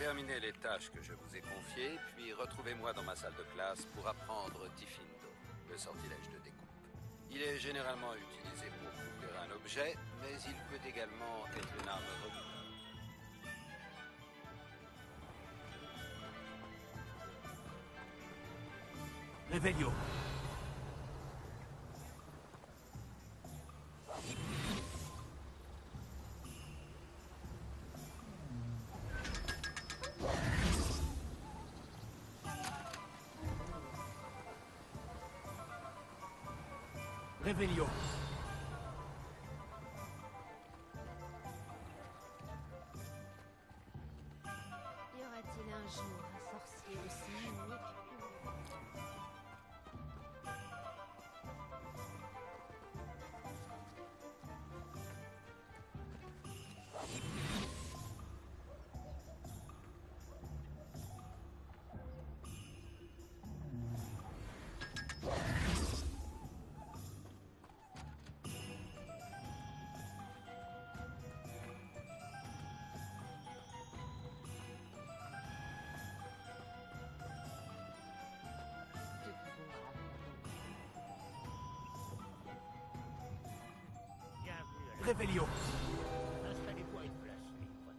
Terminez les tâches que je vous ai confiées, puis retrouvez-moi dans ma salle de classe pour apprendre Tifindo, le sortilège de découpe. Il est généralement utilisé pour couper un objet, mais il peut également être une arme redoutable. Revelio. Revelio. Y aura-t-il un jour un sorcier aussi unique que moi? Bienvenue à la... Revelio. Installez-vous à une place libre.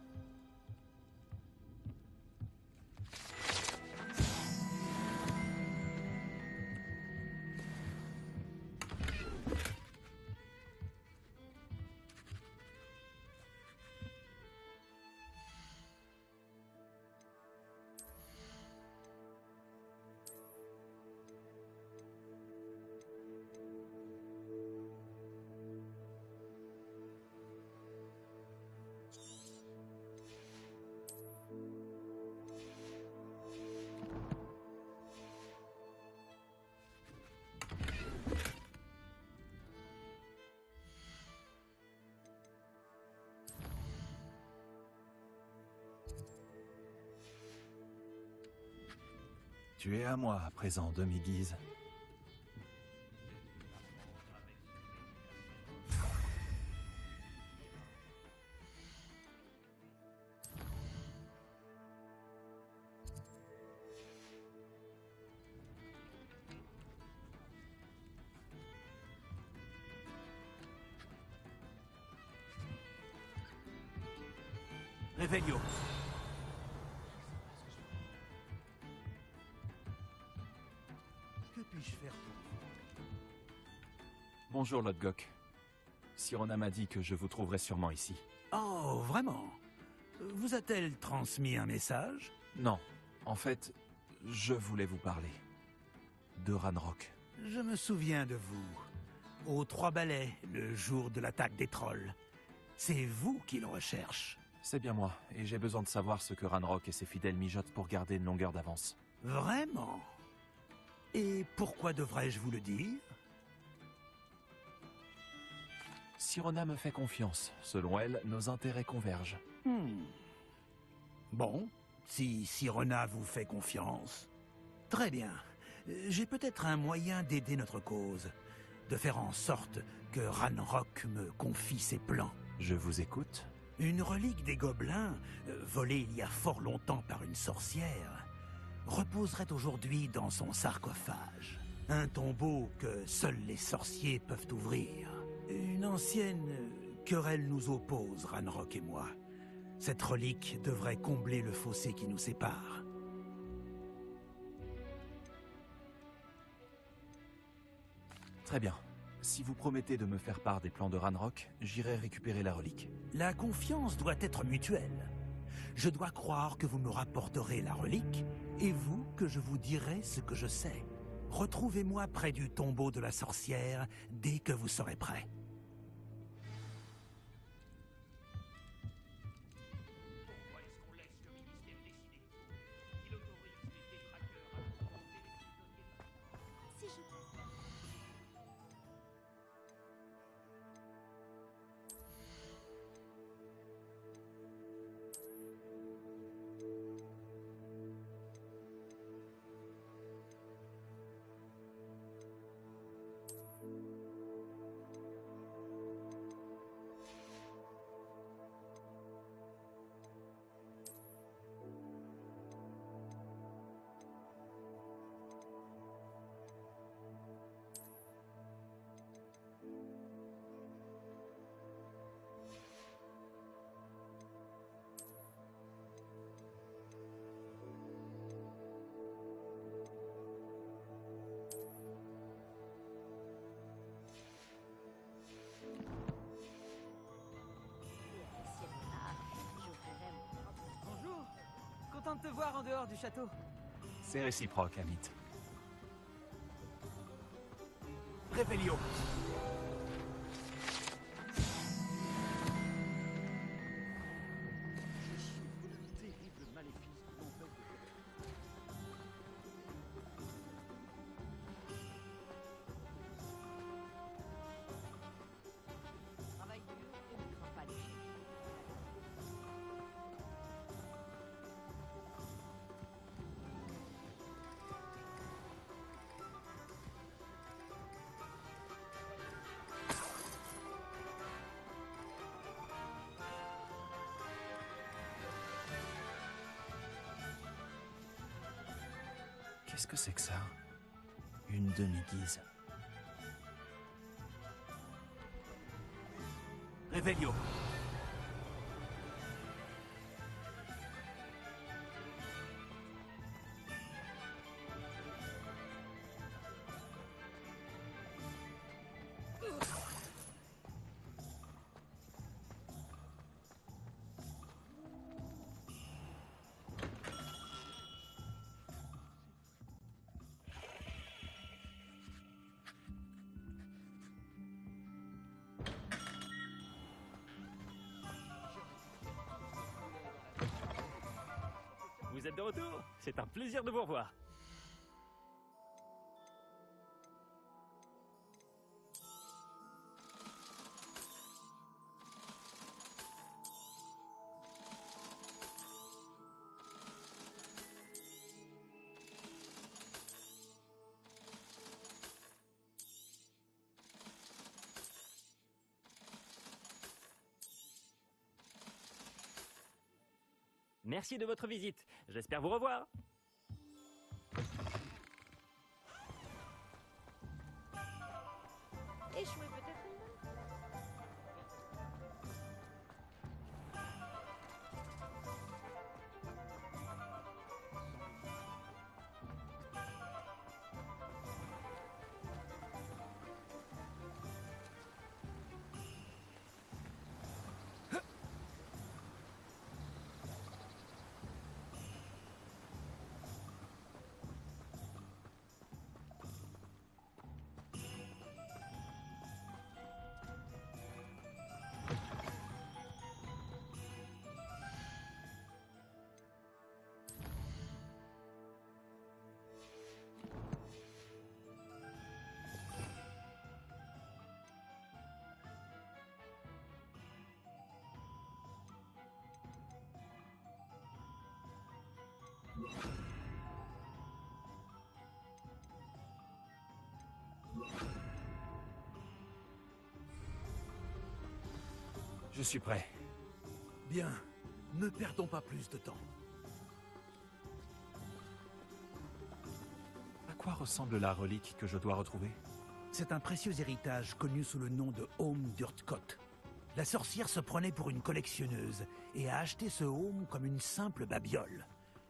Tu es à moi à présent, demi-guise. Revelio. Que puis-je faire pour vous? Bonjour, Lodgok. Sirona m'a dit que je vous trouverais sûrement ici. Oh, vraiment? Vous a-t-elle transmis un message? Non, en fait, je voulais vous parler. De Ranrock. Je me souviens de vous. Aux Trois Balais, le jour de l'attaque des trolls. C'est vous qui le recherche. C'est bien moi, et j'ai besoin de savoir ce que Ranrock et ses fidèles mijotent pour garder une longueur d'avance. Vraiment? Et pourquoi devrais-je vous le dire? Sirona me fait confiance. Selon elle, nos intérêts convergent. Bon, si Sirona vous fait confiance. Très bien. J'ai peut-être un moyen d'aider notre cause. De faire en sorte que Ranrock me confie ses plans. Je vous écoute. Une relique des gobelins, volée il y a fort longtemps par une sorcière, reposerait aujourd'hui dans son sarcophage. Un tombeau que seuls les sorciers peuvent ouvrir. Une ancienne querelle nous oppose, Ranrock et moi. Cette relique devrait combler le fossé qui nous sépare. Très bien. Si vous promettez de me faire part des plans de Ranrock, j'irai récupérer la relique. La confiance doit être mutuelle. Je dois croire que vous me rapporterez la relique, et vous que je vous dirai ce que je sais. Retrouvez-moi près du tombeau de la sorcière dès que vous serez prêt. Pourquoi est-ce qu'on laisse le ministère décider? Il autorise les détraqueurs à confronter les prisonniers. Si je... content de te voir en dehors du château. C'est réciproque, Amit. Réveillon. Terrible maléfice qui m'empêche de Travaille dur et ne crains pas l'échec. Qu'est-ce que c'est que ça? Une demi-guise. Réveillon. Vous êtes de retour? C'est un plaisir de vous revoir. Merci de votre visite. J'espère vous revoir. Échouer peut-être une bonne. Je suis prêt. Bien, ne perdons pas plus de temps. À quoi ressemble la relique que je dois retrouver? C'est un précieux héritage connu sous le nom de Home d'Urtkot. La sorcière se prenait pour une collectionneuse et a acheté ce home comme une simple babiole.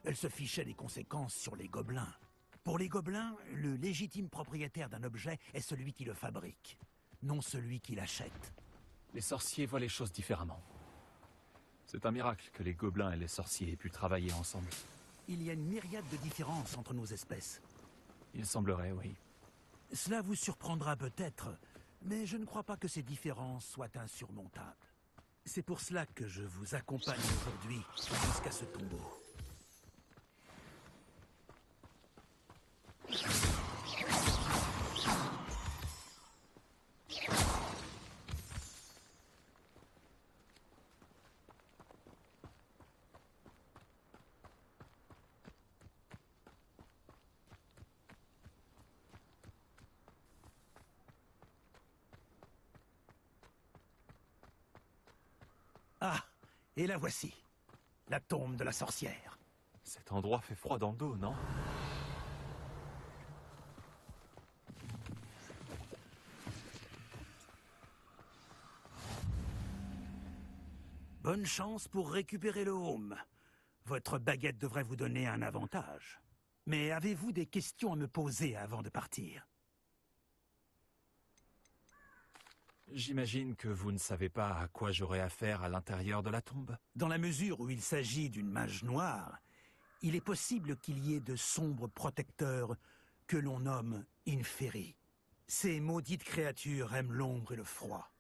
Elle se fichait des conséquences sur les gobelins. Pour les gobelins, le légitime propriétaire d'un objet est celui qui le fabrique, non celui qui l'achète. Les sorciers voient les choses différemment. C'est un miracle que les gobelins et les sorciers aient pu travailler ensemble. Il y a une myriade de différences entre nos espèces. Il semblerait, oui. Cela vous surprendra peut-être, mais je ne crois pas que ces différences soient insurmontables. C'est pour cela que je vous accompagne aujourd'hui jusqu'à ce tombeau. Ah, et la voici, la tombe de la sorcière. Cet endroit fait froid dans le dos, non? Bonne chance pour récupérer le home. Votre baguette devrait vous donner un avantage. Mais avez-vous des questions à me poser avant de partir? J'imagine que vous ne savez pas à quoi j'aurai affaire à l'intérieur de la tombe. Dans la mesure où il s'agit d'une mage noire, il est possible qu'il y ait de sombres protecteurs que l'on nomme Inferi. Ces maudites créatures aiment l'ombre et le froid.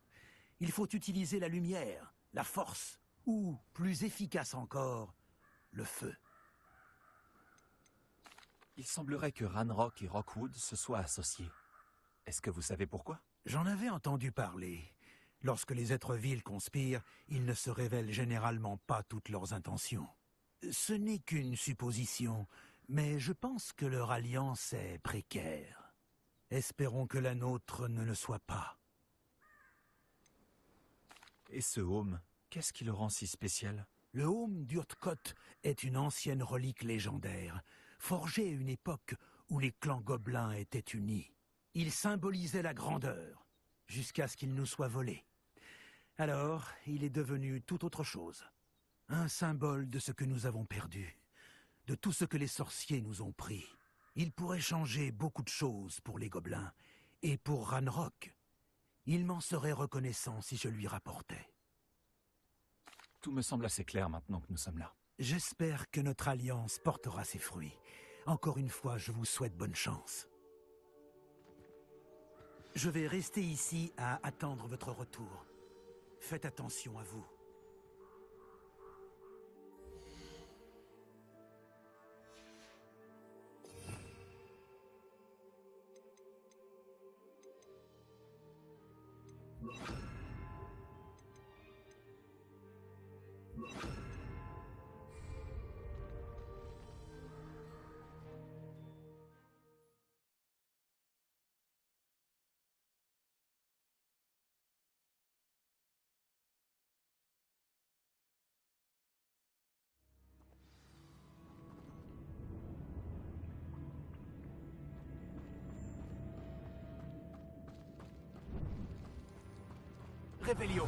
Il faut utiliser la lumière, la force, ou, plus efficace encore, le feu. Il semblerait que Ranrock et Rockwood se soient associés. Est-ce que vous savez pourquoi? J'en avais entendu parler. Lorsque les êtres vils conspirent, ils ne se révèlent généralement pas toutes leurs intentions. Ce n'est qu'une supposition, mais je pense que leur alliance est précaire. Espérons que la nôtre ne le soit pas. Et ce Home, qu'est-ce qui le rend si spécial? Le Home d'Urtkot est une ancienne relique légendaire, forgée à une époque où les clans gobelins étaient unis. Il symbolisait la grandeur, jusqu'à ce qu'il nous soit volé. Alors, il est devenu tout autre chose. Un symbole de ce que nous avons perdu, de tout ce que les sorciers nous ont pris. Il pourrait changer beaucoup de choses pour les gobelins, et pour Ranrock. Il m'en serait reconnaissant si je lui rapportais. Tout me semble assez clair maintenant que nous sommes là. J'espère que notre alliance portera ses fruits. Encore une fois, je vous souhaite bonne chance. Je vais rester ici à attendre votre retour. Faites attention à vous. Réveillon.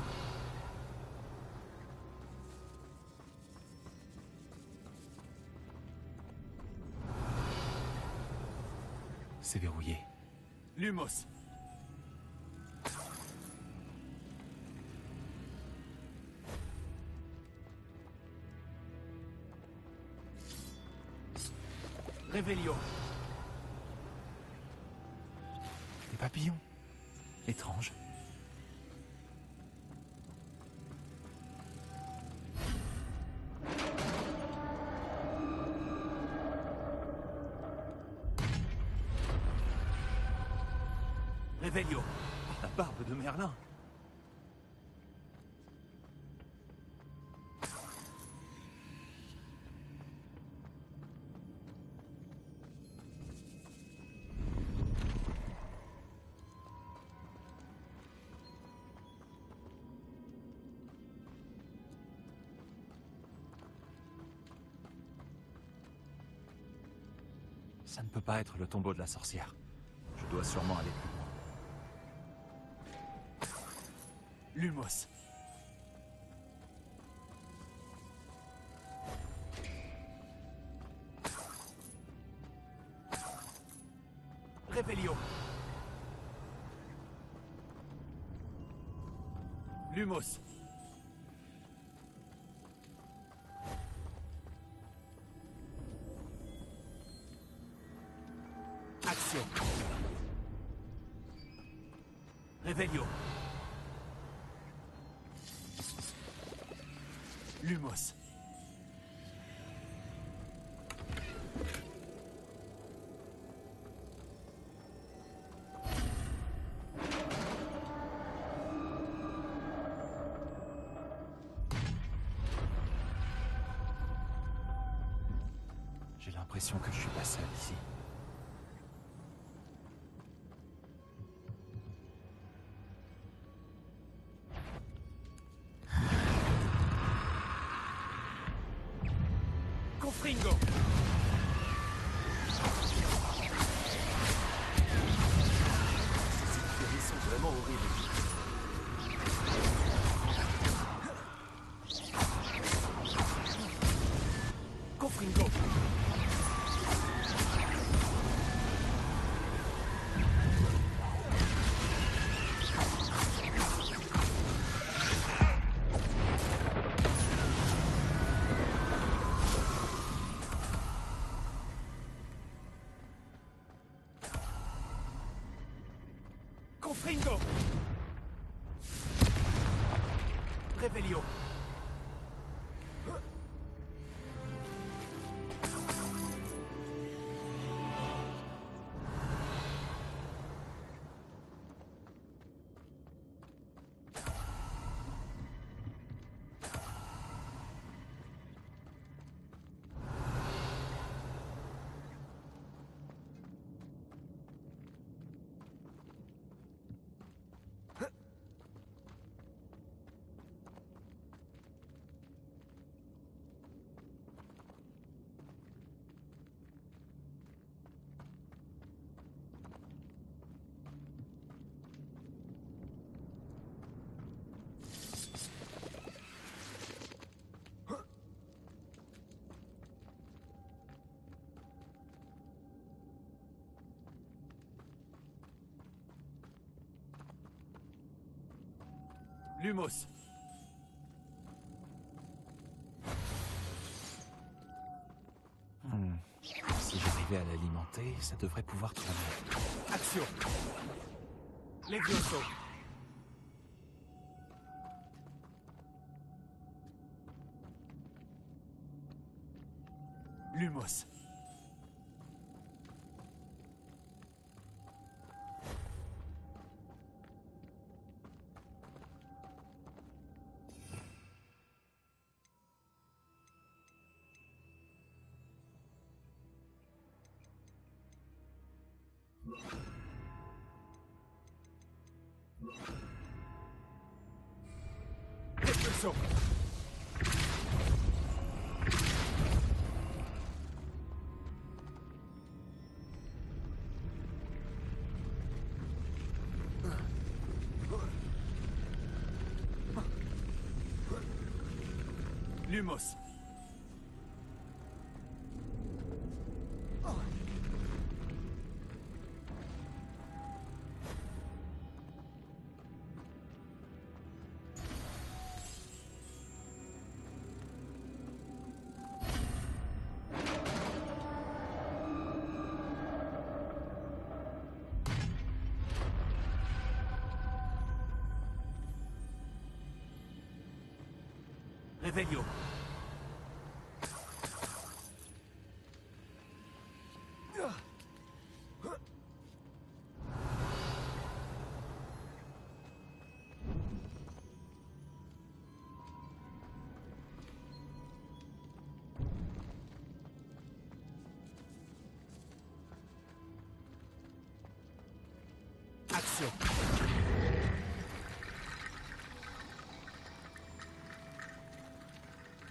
C'est verrouillé. Lumos. Réveillon. Des papillons. Étrange. Réveillon. La barbe de Merlin. Ça ne peut pas être le tombeau de la sorcière. Je dois sûrement aller plus loin. Lumos. Réveillon. Lumos. Action. Réveillon. Lumos. J'ai l'impression que je suis pas seul ici. Confringo. Ces écuries sont vraiment horribles. Confringo. Fringo! Revelio! Lumos. Si j'arrivais à l'alimenter, ça devrait pouvoir tourner. Action. Levioso. Lumos. Expulsion. Lumos. Revelio. Action.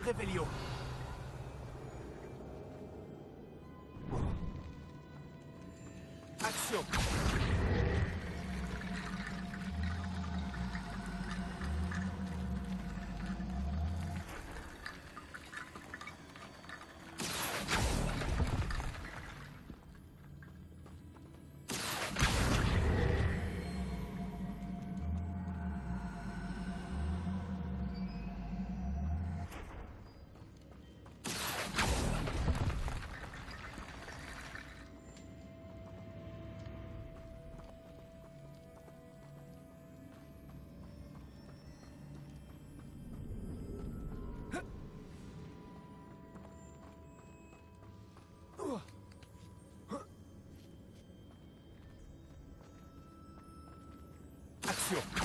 Revelio. Action. Action.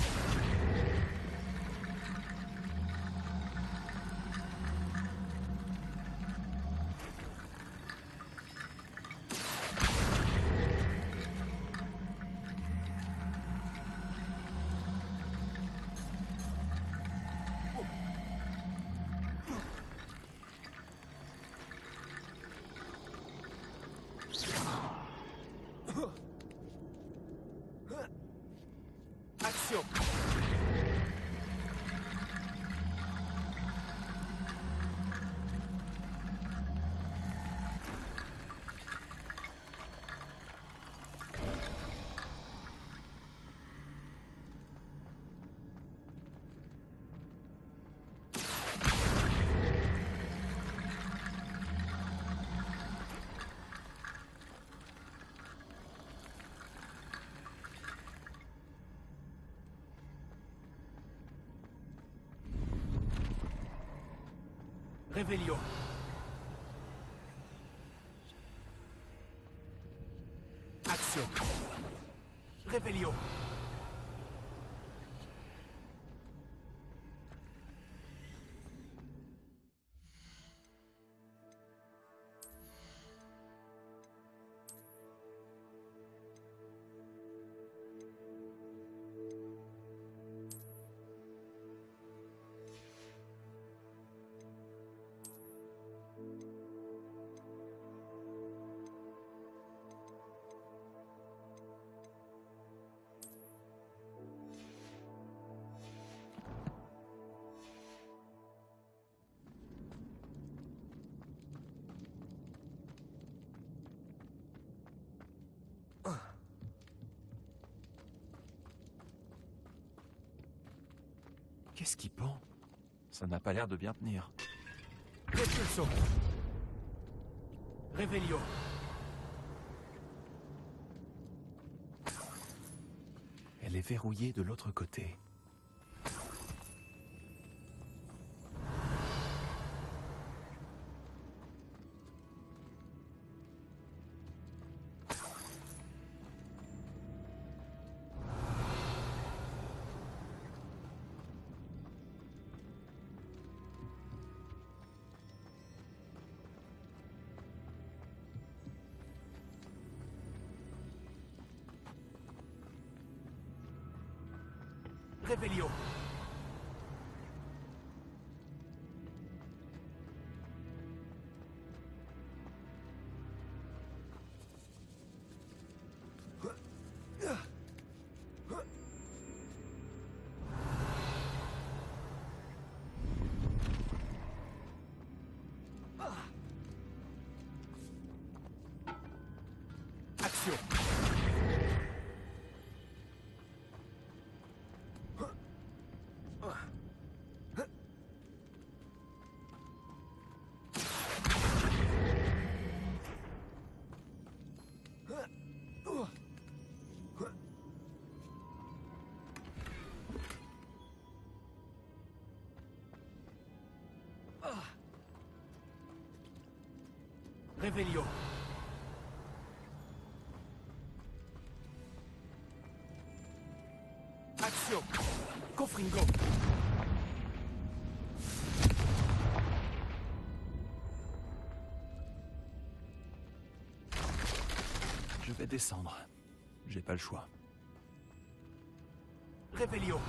Action. Revelio. Action. Revelio. Qu'est-ce qui pend? Ça n'a pas l'air de bien tenir. Repulso. Revelio. Elle est verrouillée de l'autre côté. Revelio. Action. Revelio. Action. Confringo. Je vais descendre. J'ai pas le choix. Revelio.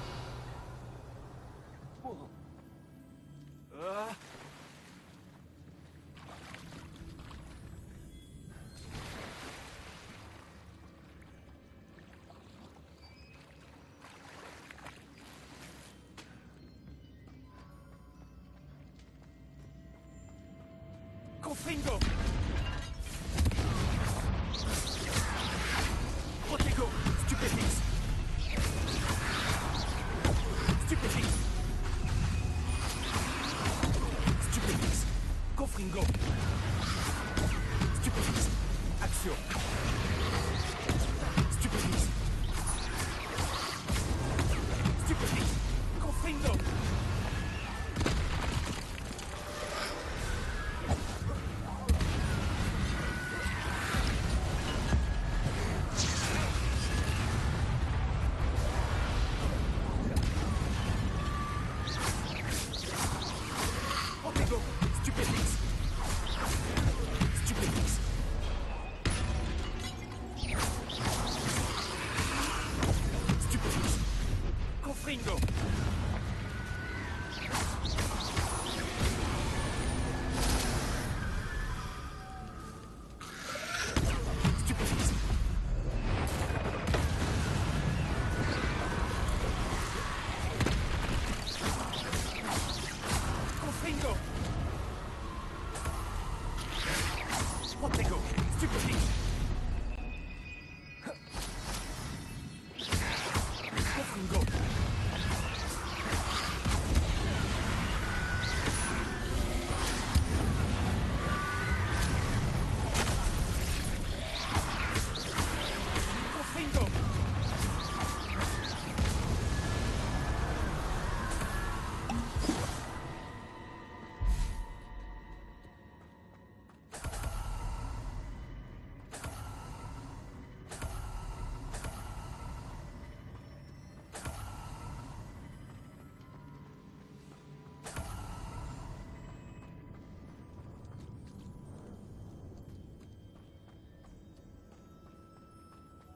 Confringo. Protego. Stupéfix. Stupéfix. Stupéfix. Confringo. Stupéfix. Action. Stupéfix. Stupéfix. Confringo.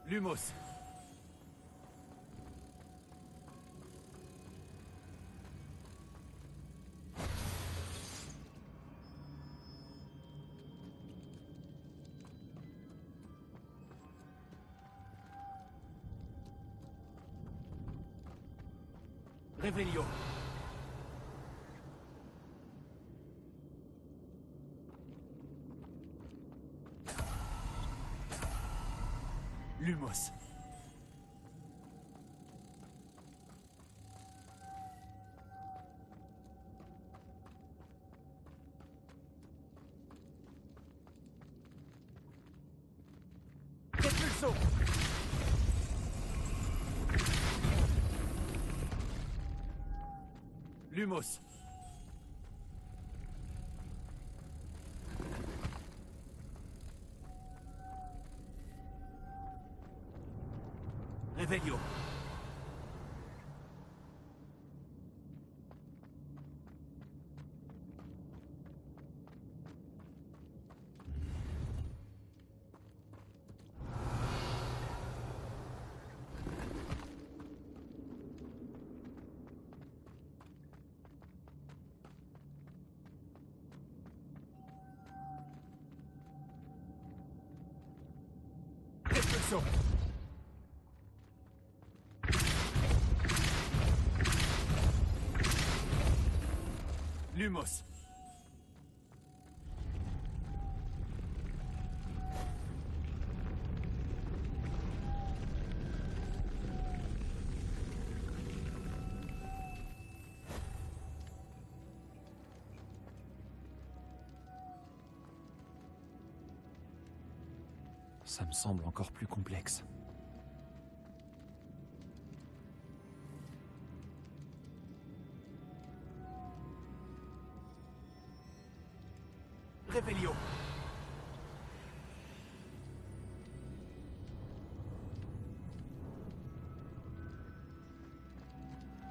Lumos. Revelio. Lumos. Expulso. Lumos. Revelio. Expulso. Lumos. Ça me semble encore plus complexe. Revelio.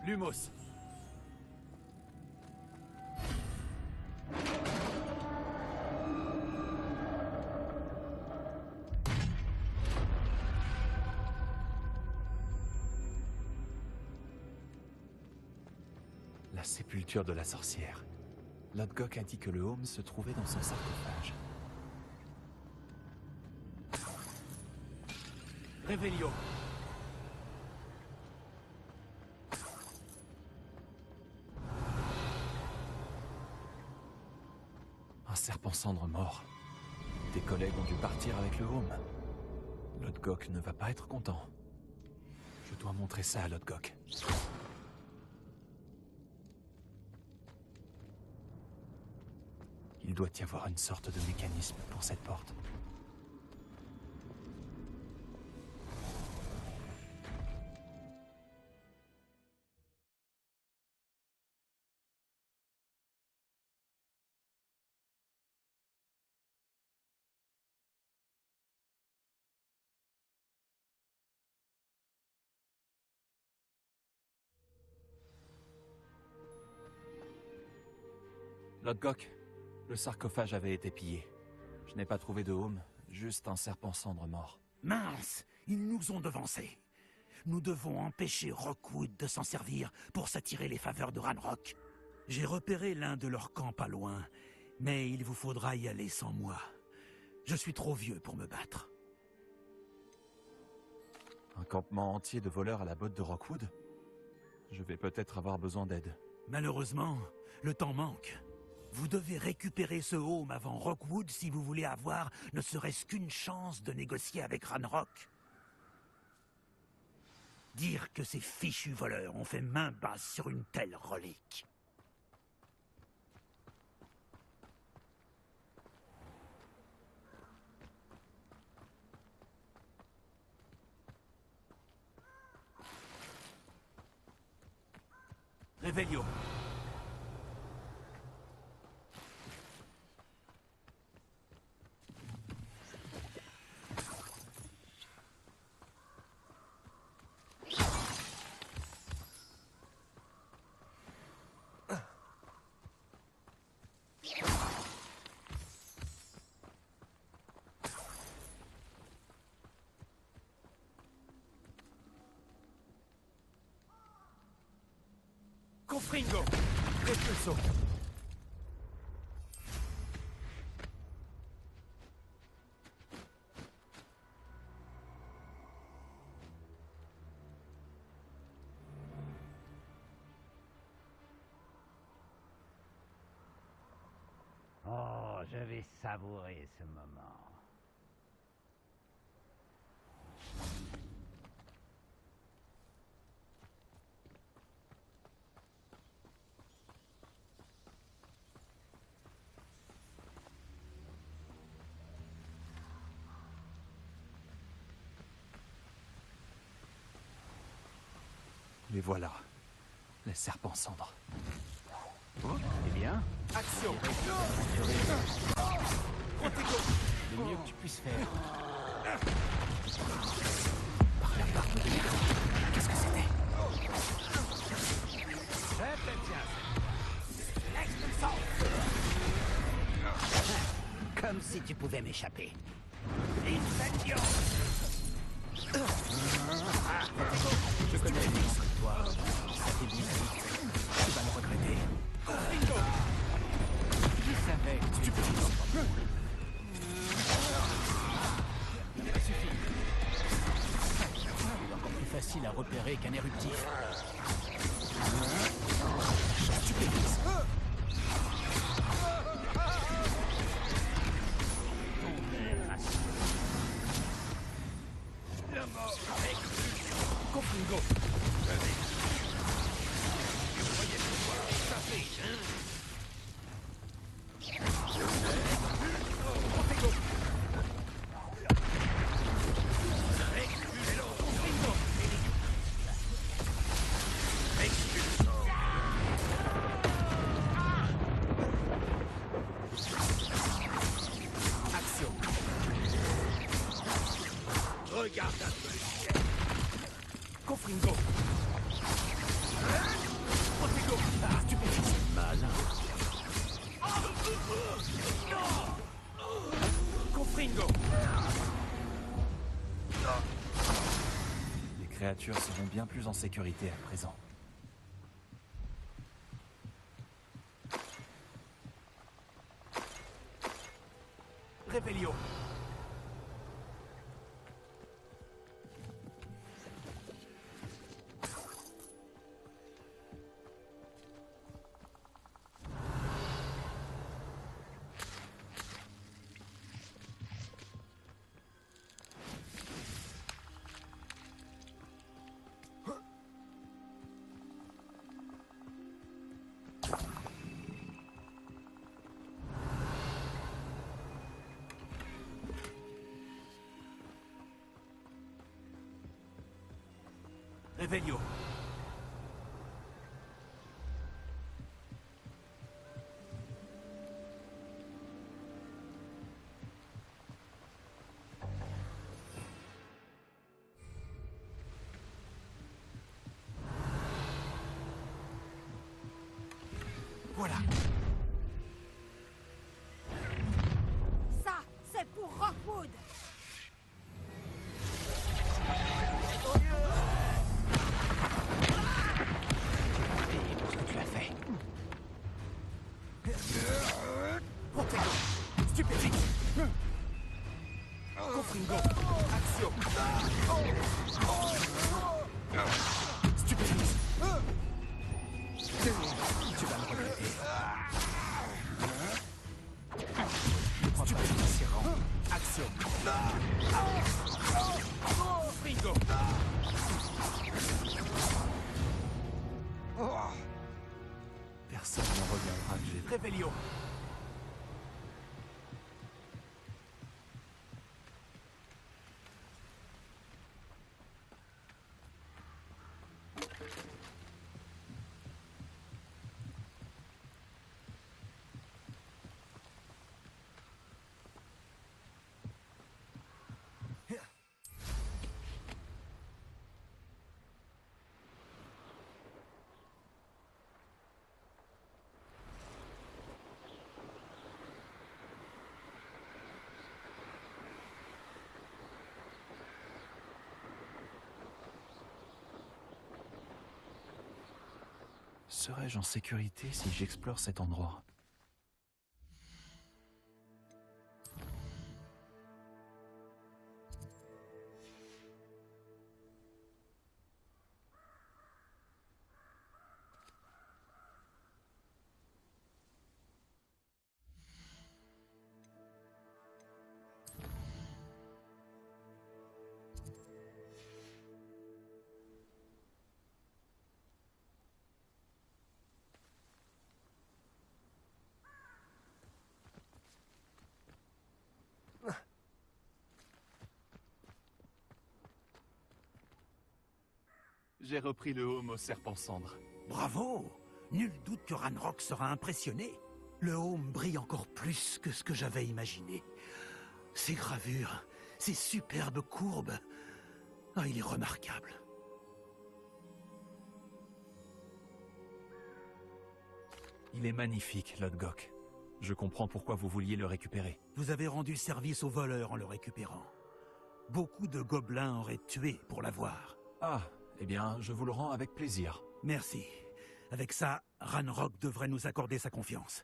Lumos. La sépulture de la sorcière. Lodgok a dit que le Home se trouvait dans son sarcophage. Revelio. Un serpent-cendre mort. Tes collègues ont dû partir avec le Home. Lodgok ne va pas être content. Je dois montrer ça à Lodgok. Il doit y avoir une sorte de mécanisme pour cette porte. Lodgok, le sarcophage avait été pillé. Je n'ai pas trouvé de Home, juste un serpent-cendre mort. Mince, ils nous ont devancés. Nous devons empêcher Rockwood de s'en servir pour s'attirer les faveurs de Ranrock. J'ai repéré l'un de leurs camps pas loin, mais il vous faudra y aller sans moi. Je suis trop vieux pour me battre. Un campement entier de voleurs à la botte de Rockwood? Je vais peut-être avoir besoin d'aide. Malheureusement, le temps manque. Vous devez récupérer ce Home avant Rockwood si vous voulez avoir ne serait-ce qu'une chance de négocier avec Ranrock. Dire que ces fichus voleurs ont fait main basse sur une telle relique. Revelio. Confringo. Repulso. Oh, je vais savourer ce moment. Les voilà. Les serpents cendres. Eh bien, Action. le mieux que tu puisses faire. Qu'est-ce que c'était? Comme si tu pouvais m'échapper. Incendio. Je connais les gens comme toi. Ça t'éblouit vite. Tu vas le regretter. Qui savait que tu étais Ça suffit. C'est encore plus facile à repérer qu'un éruptif. Stupéfix. Confringo. Regarde un peu. Confringo. Protego. Ah, stupéfix. Malin. Confringo. Les créatures seront bien plus en sécurité à présent. Revelio. Revelio. Voilà. Ça, c'est pour Rockwood. Et pour ce que tu as fait. Protego. Stupéfix. Confringo. Action. Stupéfix. Tu vas le regretter. Stupéfix. Action. Confringo. Personne ne reviendra que j'ai... Revelio. Serais-je en sécurité si j'explore cet endroit? J'ai repris le home au serpent cendre. Bravo! Nul doute que Ranrock sera impressionné. Le home brille encore plus que ce que j'avais imaginé. Ces gravures, ces superbes courbes. Ah, il est remarquable. Il est magnifique, Lodgok. Je comprends pourquoi vous vouliez le récupérer. Vous avez rendu service aux voleurs en le récupérant. Beaucoup de gobelins auraient tué pour l'avoir. Ah, eh bien, je vous le rends avec plaisir. Merci. Avec ça, Ranrock devrait nous accorder sa confiance.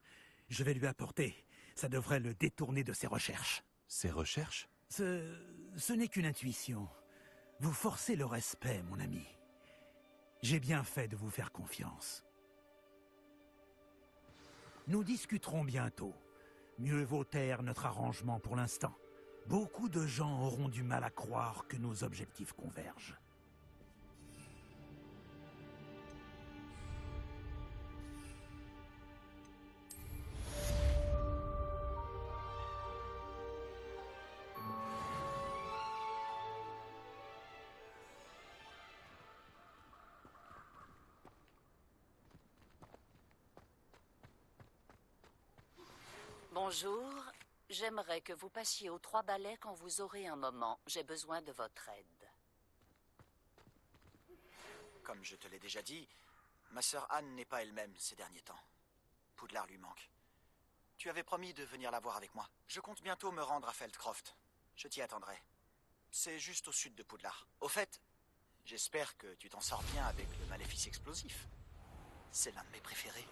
Je vais lui apporter. Ça devrait le détourner de ses recherches. Ses recherches? Ce n'est qu'une intuition. Vous forcez le respect, mon ami. J'ai bien fait de vous faire confiance. Nous discuterons bientôt. Mieux vaut taire notre arrangement pour l'instant. Beaucoup de gens auront du mal à croire que nos objectifs convergent. Bonjour, j'aimerais que vous passiez aux 3 balais quand vous aurez un moment. J'ai besoin de votre aide. Comme je te l'ai déjà dit, ma sœur Anne n'est pas elle-même ces derniers temps. Poudlard lui manque. Tu avais promis de venir la voir avec moi. Je compte bientôt me rendre à Feldcroft. Je t'y attendrai. C'est juste au sud de Poudlard. Au fait, j'espère que tu t'en sors bien avec le maléfice explosif. C'est l'un de mes préférés.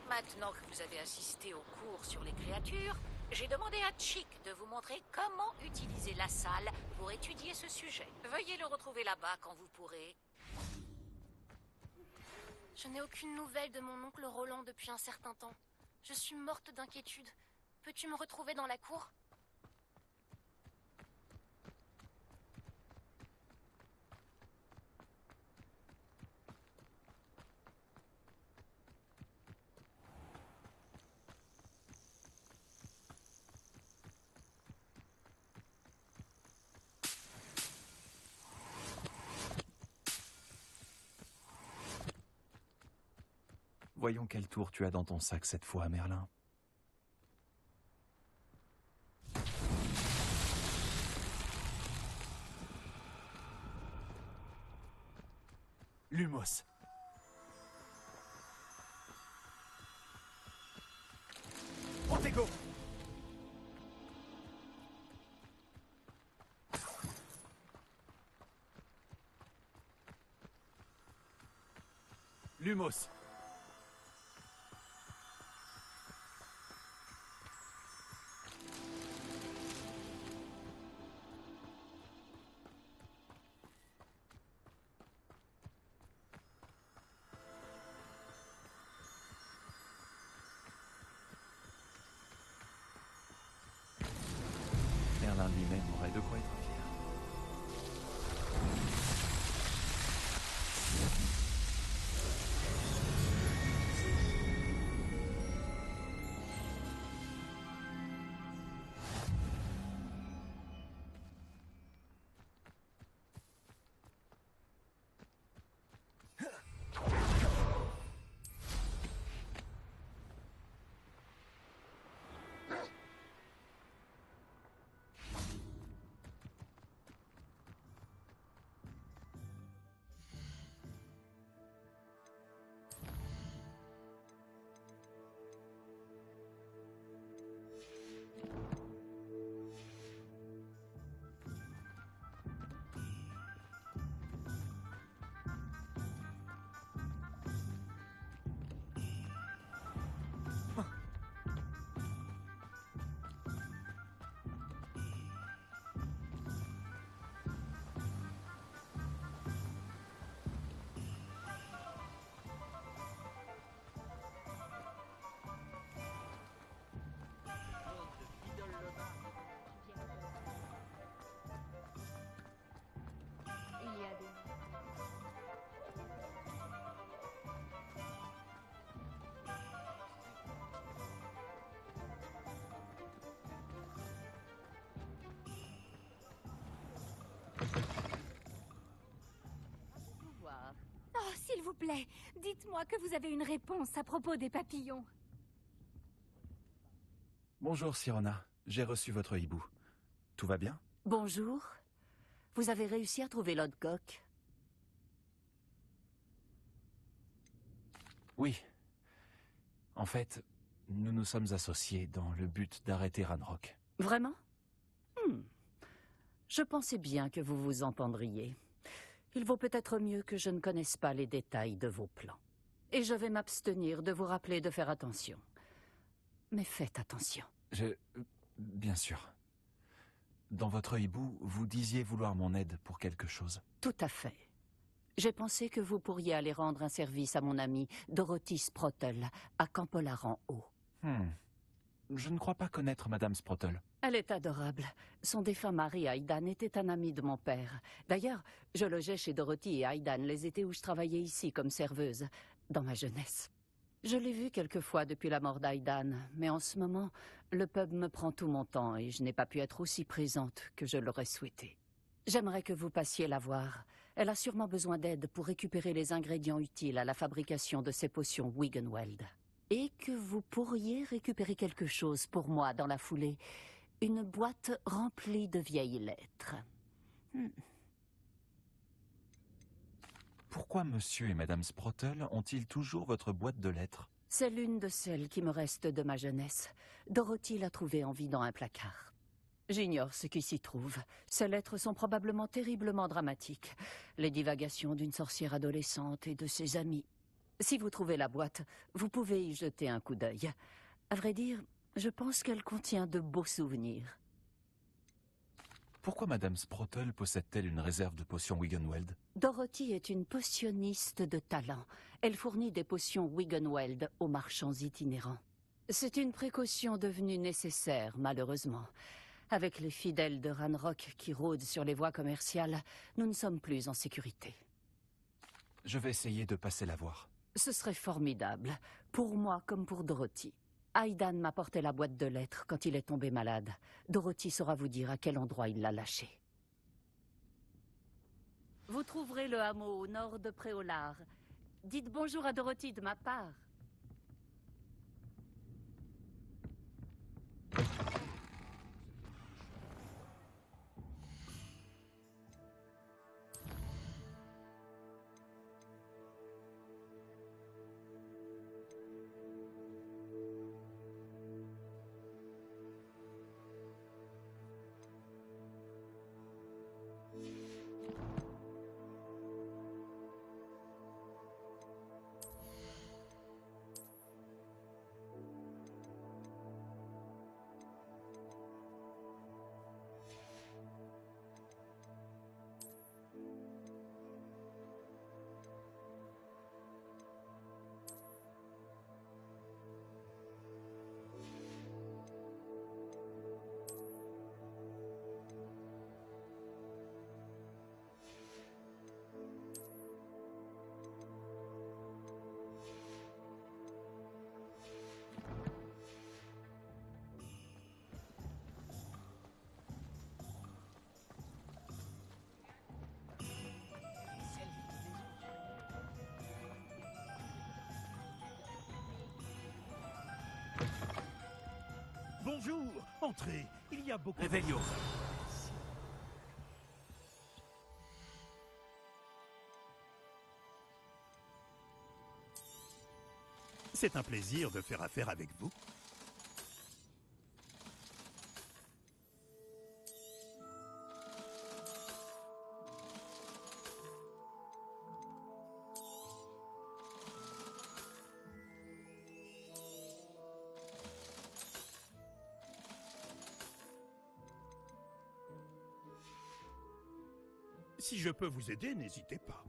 Maintenant que vous avez assisté au cours sur les créatures, j'ai demandé à Chick de vous montrer comment utiliser la salle pour étudier ce sujet. Veuillez le retrouver là-bas quand vous pourrez. Je n'ai aucune nouvelle de mon oncle Roland depuis un certain temps. Je suis morte d'inquiétude. Peux-tu me retrouver dans la cour ? Voyons quel tour tu as dans ton sac cette fois, Merlin. Lumos. Protego. Lumos. Merlin lui-même aurait de quoi être fier. vous plaît, dites-moi que vous avez une réponse à propos des papillons. Bonjour, Sirona. J'ai reçu votre hibou. Tout va bien? Bonjour. Vous avez réussi à trouver Lodgok? Oui. En fait, nous nous sommes associés dans le but d'arrêter Ranrock. Vraiment? Je pensais bien que vous vous entendriez. Il vaut peut-être mieux que je ne connaisse pas les détails de vos plans. Et je vais m'abstenir de vous rappeler de faire attention. Mais faites attention. Bien sûr. Dans votre hibou, vous disiez vouloir mon aide pour quelque chose. Tout à fait. J'ai pensé que vous pourriez aller rendre un service à mon amie Dorothy Sprottle, à Campolaran-Haut. Je ne crois pas connaître Madame Sprottle. Elle est adorable. Son défunt mari, Aidan, était un ami de mon père. D'ailleurs, je logeais chez Dorothy et Aidan les étés où je travaillais ici comme serveuse, dans ma jeunesse. Je l'ai vue quelquefois depuis la mort d'Aidan, mais en ce moment, le pub me prend tout mon temps et je n'ai pas pu être aussi présente que je l'aurais souhaité. J'aimerais que vous passiez la voir. Elle a sûrement besoin d'aide pour récupérer les ingrédients utiles à la fabrication de ces potions Wiggenweld. Et que vous pourriez récupérer quelque chose pour moi dans la foulée. Une boîte remplie de vieilles lettres. Pourquoi monsieur et madame Sprottle ont-ils toujours votre boîte de lettres? C'est l'une de celles qui me restent de ma jeunesse. Dorothy l'a trouvée en vidant un placard. J'ignore ce qui s'y trouve. Ces lettres sont probablement terriblement dramatiques. Les divagations d'une sorcière adolescente et de ses amis. Si vous trouvez la boîte, vous pouvez y jeter un coup d'œil. À vrai dire, je pense qu'elle contient de beaux souvenirs. Pourquoi madame Sprottle possède-t-elle une réserve de potions Wiggenweld? Dorothy est une potionniste de talent. Elle fournit des potions Wiggenweld aux marchands itinérants. C'est une précaution devenue nécessaire, malheureusement. Avec les fidèles de Ranrock qui rôdent sur les voies commerciales, nous ne sommes plus en sécurité. Je vais essayer de passer la voir. Ce serait formidable, pour moi comme pour Dorothy. Aidan m'apportait la boîte de lettres quand il est tombé malade. Dorothy saura vous dire à quel endroit il l'a lâchée. Vous trouverez le hameau au nord de Préolard. Dites bonjour à Dorothy de ma part. Bonjour, entrez. Il y a beaucoup Réveillon. C'est un plaisir de faire affaire avec vous. Si je peux vous aider, n'hésitez pas.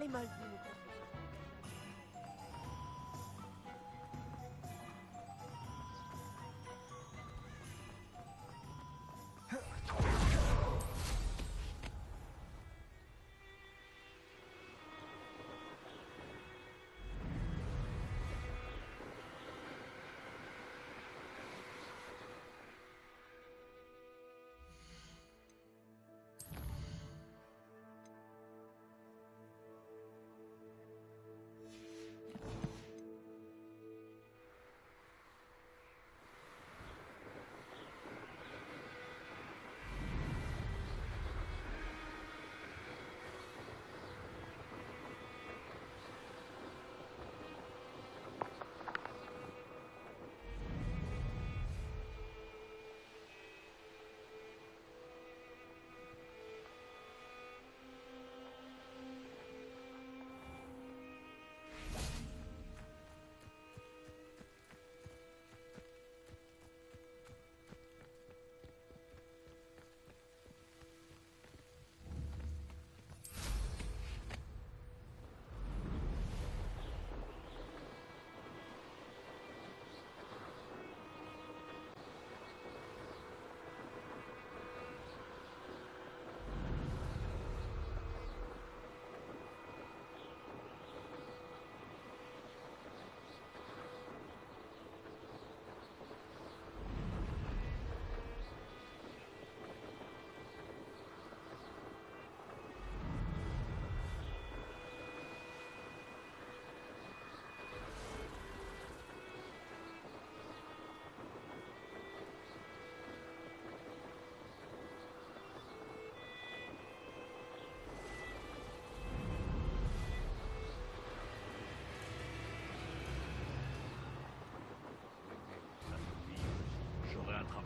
Les Moldus.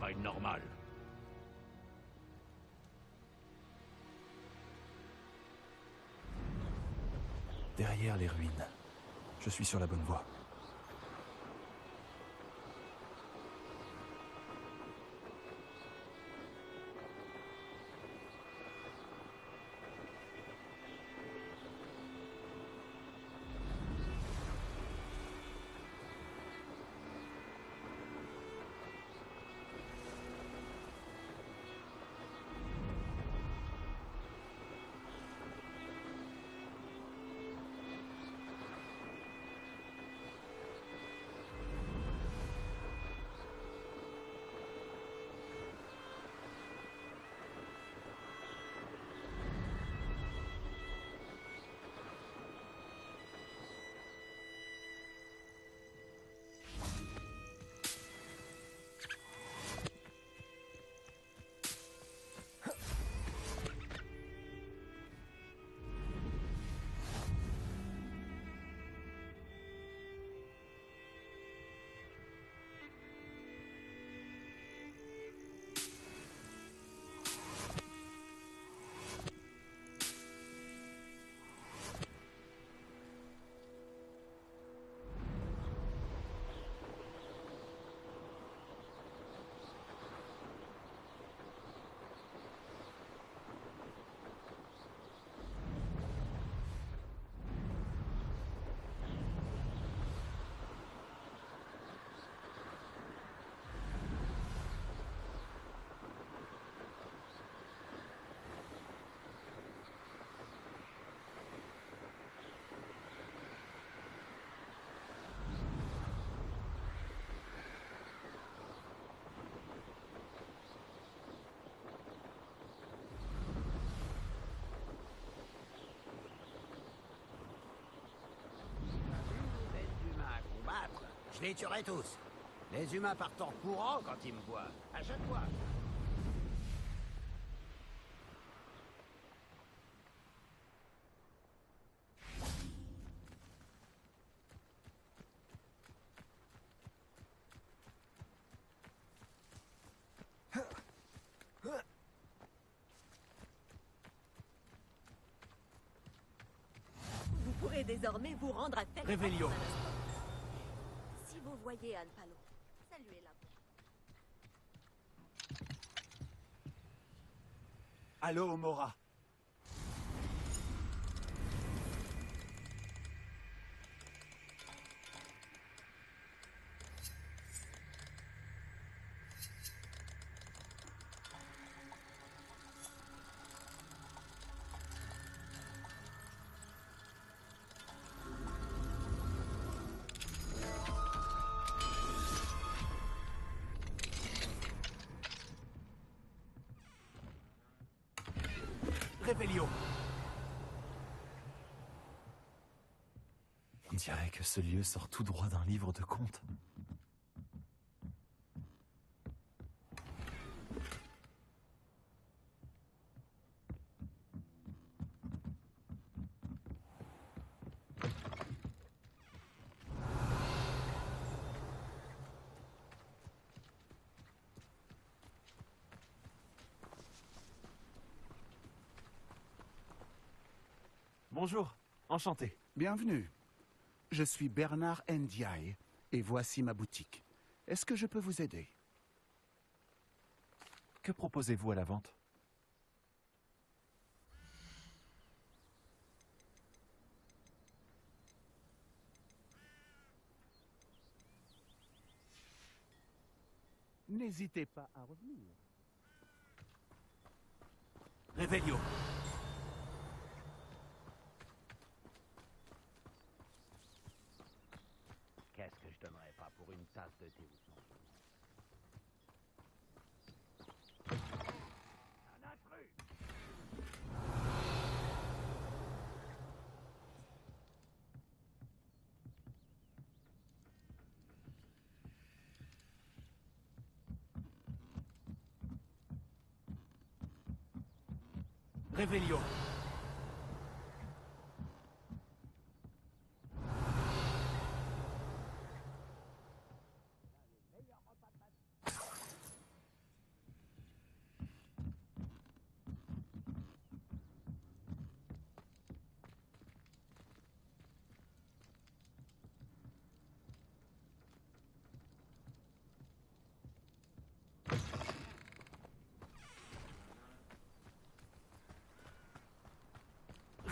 mitraille normale. Derrière les ruines. Je suis sur la bonne voie. Je les tuerai tous. Les humains partent en courant quand ils me voient. À chaque fois. Vous pourrez désormais vous rendre à Felcroft. Réveillon. Si vous voyez Anne Palo, saluez-la. Allô, Mora. Réveillon. On dirait que ce lieu sort tout droit d'un livre de contes. Bonjour, enchanté. Bienvenue. Je suis Bernard Ndiaye et voici ma boutique. Est-ce que je peux vous aider? Que proposez-vous à la vente? N'hésitez pas à revenir. Réveillon. Qu'est-ce que je donnerais pas pour une tasse de thé ou de sang? Un intrus! Réveillon.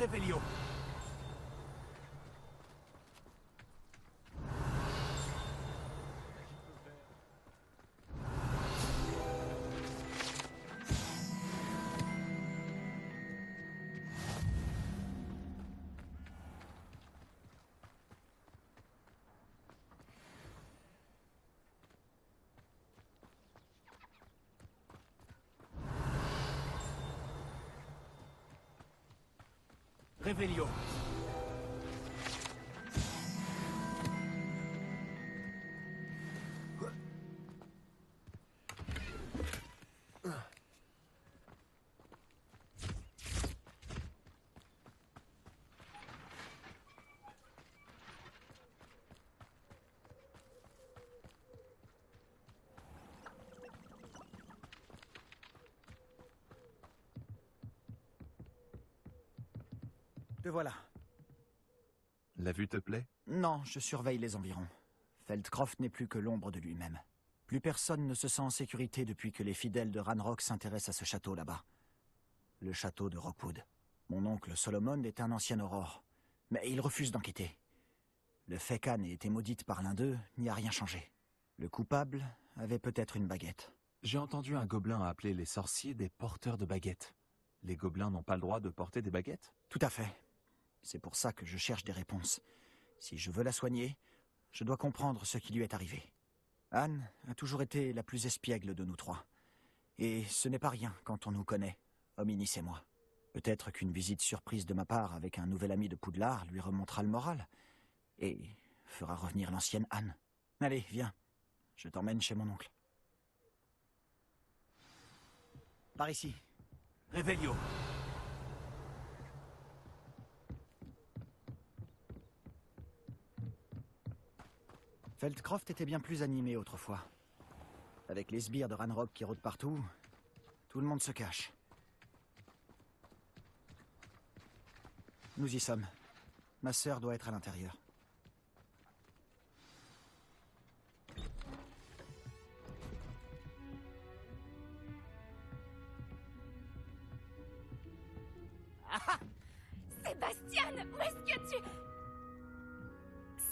Revelio. Revelio. Te voilà. La vue te plaît? Non, je surveille les environs. Feldcroft n'est plus que l'ombre de lui-même. Plus personne ne se sent en sécurité depuis que les fidèles de Ranrock s'intéressent à ce château là-bas. Le château de Rockwood. Mon oncle Solomon est un ancien aurore, mais il refuse d'enquêter. Le fait qu'Anne ait été maudite par l'un d'eux n'y a rien changé. Le coupable avait peut-être une baguette. J'ai entendu un gobelin appeler les sorciers des porteurs de baguettes. Les gobelins n'ont pas le droit de porter des baguettes? Tout à fait. C'est pour ça que je cherche des réponses. Si je veux la soigner, je dois comprendre ce qui lui est arrivé. Anne a toujours été la plus espiègle de nous trois. Et ce n'est pas rien quand on nous connaît, Hominis et moi. Peut-être qu'une visite surprise de ma part avec un nouvel ami de Poudlard lui remontera le moral et fera revenir l'ancienne Anne. Allez, viens. Je t'emmène chez mon oncle. Par ici. Revelio. Feldcroft était bien plus animé autrefois. Avec les sbires de Ranrock qui rôdent partout, tout le monde se cache. Nous y sommes. Ma sœur doit être à l'intérieur. Sébastien, où est-ce que tu...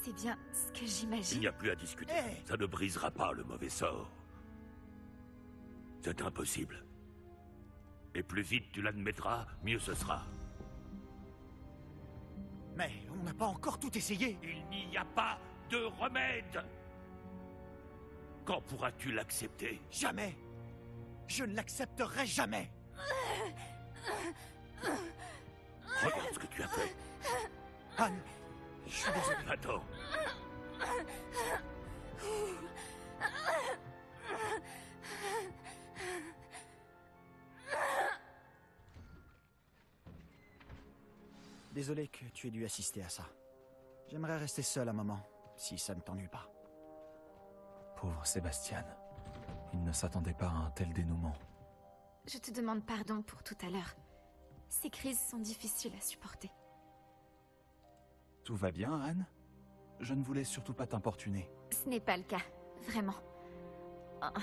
C'est bien ce que j'imagine. Il n'y a plus à discuter. Hey! Ça ne brisera pas le mauvais sort. C'est impossible. Et plus vite tu l'admettras, mieux ce sera. Mais on n'a pas encore tout essayé. Il n'y a pas de remède. Quand pourras-tu l'accepter? Jamais. Je ne l'accepterai jamais. Regarde ce que tu as fait. Anne, je suis désolé. Attends. Désolé que tu aies dû assister à ça. J'aimerais rester seul un moment, si ça ne t'ennuie pas. Pauvre Sébastien. Il ne s'attendait pas à un tel dénouement. Je te demande pardon pour tout à l'heure. Ces crises sont difficiles à supporter. Tout va bien, Anne? Je ne voulais surtout pas t'importuner. Ce n'est pas le cas, vraiment. Oh,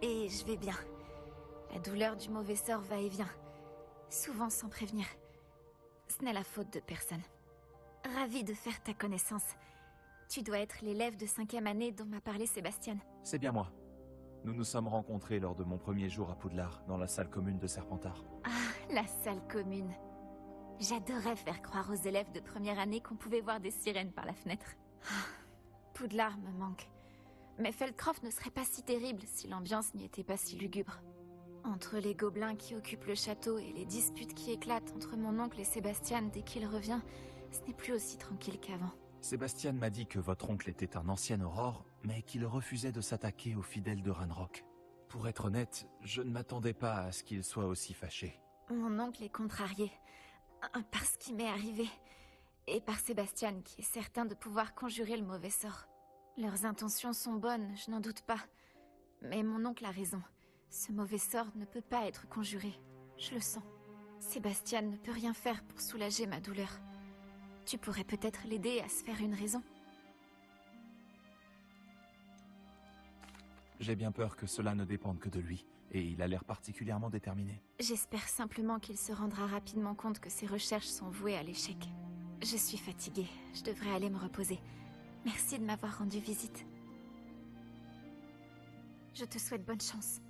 et je vais bien. La douleur du mauvais sort va et vient, souvent sans prévenir. Ce n'est la faute de personne. Ravie de faire ta connaissance. Tu dois être l'élève de 5e année dont m'a parlé Sébastien. C'est bien moi. Nous nous sommes rencontrés lors de mon premier jour à Poudlard, dans la salle commune de Serpentard. Ah, la salle commune. J'adorais faire croire aux élèves de première année qu'on pouvait voir des sirènes par la fenêtre. Ah, Poudlard me manque. Mais Feldcroft ne serait pas si terrible si l'ambiance n'y était pas si lugubre. Entre les gobelins qui occupent le château et les disputes qui éclatent entre mon oncle et Sébastien dès qu'il revient, ce n'est plus aussi tranquille qu'avant. Sébastien m'a dit que votre oncle était un ancien aurore, mais qu'il refusait de s'attaquer aux fidèles de Ranrock. Pour être honnête, je ne m'attendais pas à ce qu'il soit aussi fâché. Mon oncle est contrarié, par ce qui m'est arrivé, et par Sébastien qui est certain de pouvoir conjurer le mauvais sort. Leurs intentions sont bonnes, je n'en doute pas. Mais mon oncle a raison. Ce mauvais sort ne peut pas être conjuré. Je le sens. Sébastien ne peut rien faire pour soulager ma douleur. Tu pourrais peut-être l'aider à se faire une raison. J'ai bien peur que cela ne dépende que de lui, et il a l'air particulièrement déterminé. J'espère simplement qu'il se rendra rapidement compte que ses recherches sont vouées à l'échec. Je suis fatiguée, je devrais aller me reposer. Merci de m'avoir rendu visite. Je te souhaite bonne chance.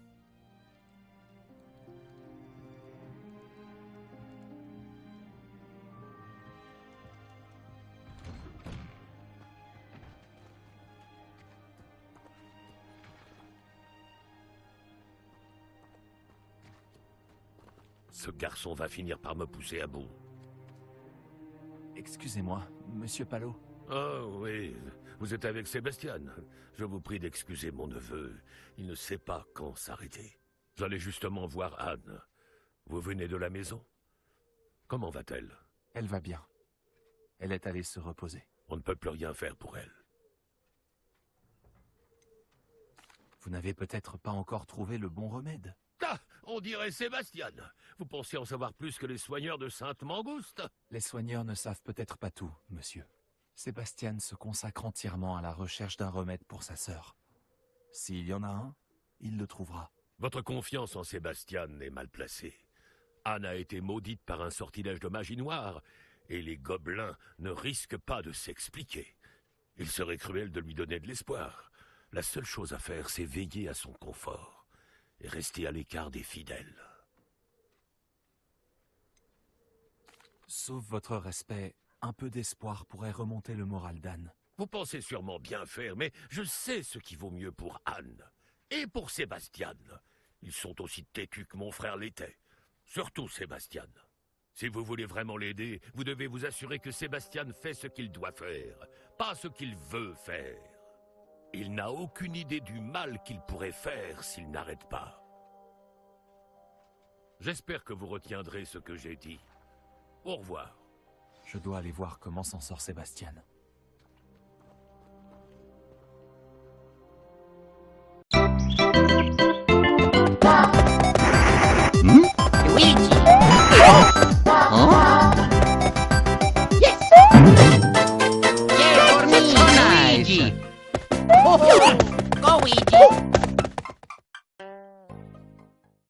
Ce garçon va finir par me pousser à bout. Excusez-moi, Monsieur Palot. Oh oui, vous êtes avec Sébastien. Je vous prie d'excuser mon neveu. Il ne sait pas quand s'arrêter. J'allais justement voir Anne. Vous venez de la maison? Comment va-t-elle? Elle va bien. Elle est allée se reposer. On ne peut plus rien faire pour elle. Vous n'avez peut-être pas encore trouvé le bon remède. Ah, on dirait Sébastien. Vous pensez en savoir plus que les soigneurs de Sainte-Mangouste? Les soigneurs ne savent peut-être pas tout, monsieur. Sébastien se consacre entièrement à la recherche d'un remède pour sa sœur. S'il y en a un, il le trouvera. Votre confiance en Sébastien est mal placée. Anne a été maudite par un sortilège de magie noire, et les gobelins ne risquent pas de s'expliquer. Il serait cruel de lui donner de l'espoir. La seule chose à faire, c'est veiller à son confort et rester à l'écart des fidèles. Sauf votre respect, un peu d'espoir pourrait remonter le moral d'Anne. Vous pensez sûrement bien faire, mais je sais ce qui vaut mieux pour Anne. Et pour Sébastien. Ils sont aussi têtus que mon frère l'était. Surtout Sébastien. Si vous voulez vraiment l'aider, vous devez vous assurer que Sébastien fait ce qu'il doit faire, pas ce qu'il veut faire. Il n'a aucune idée du mal qu'il pourrait faire s'il n'arrête pas. J'espère que vous retiendrez ce que j'ai dit. Au revoir. Je dois aller voir comment s'en sort Sébastien.